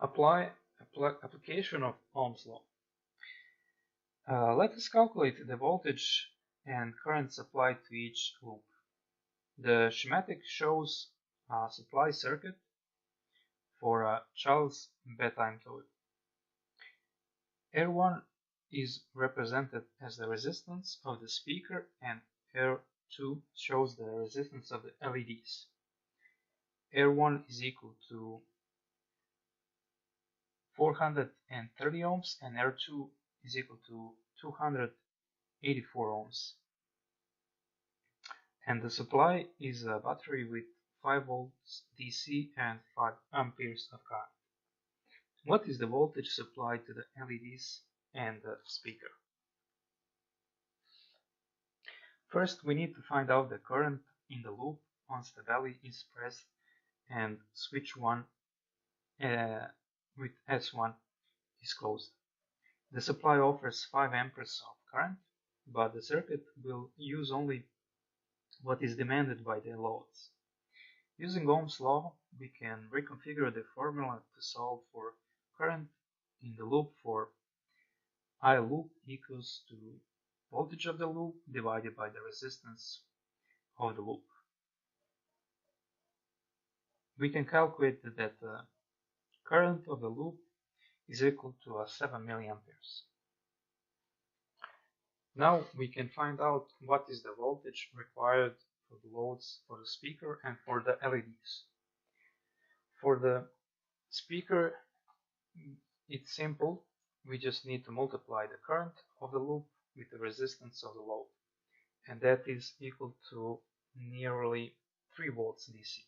Application of Ohm's law. Let us calculate the voltage and current supplied to each loop. The schematic shows a supply circuit for a Charles bedtime toy. R1 is represented as the resistance of the speaker, and R2 shows the resistance of the LEDs. R1 is equal to 430 ohms and R2 is equal to 284 ohms. And the supply is a battery with 5 volts DC and 5 amperes of current. What is the voltage supplied to the LEDs and the speaker? First, we need to find out the current in the loop once the belly is pressed and switch 1 with S1 is closed. The supply offers 5 amperes of current, but the circuit will use only what is demanded by the loads. Using Ohm's law, we can reconfigure the formula to solve for current in the loop for I loop equals to voltage of the loop divided by the resistance of the loop. We can calculate that the current of the loop is equal to 7 milliamperes. Now we can find out what is the voltage required for the loads for the speaker and for the LEDs. For the speaker, it's simple. We just need to multiply the current of the loop with the resistance of the load, and that is equal to nearly 3 volts DC.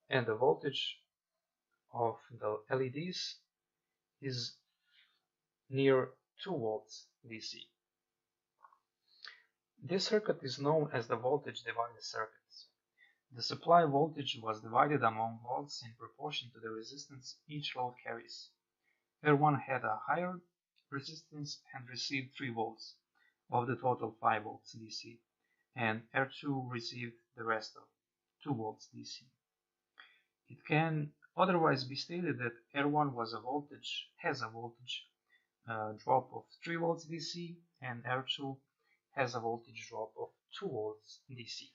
And the voltage of the LEDs is near 2 volts DC. This circuit is known as the voltage divider circuit. The supply voltage was divided among loads in proportion to the resistance each load carries. R1 had a higher resistance and received 3 volts of the total 5 volts DC, and R2 received the rest of 2 volts DC. It can otherwise be stated that R1 has a voltage drop of 3 volts DC, and R2 has a voltage drop of 2 volts DC.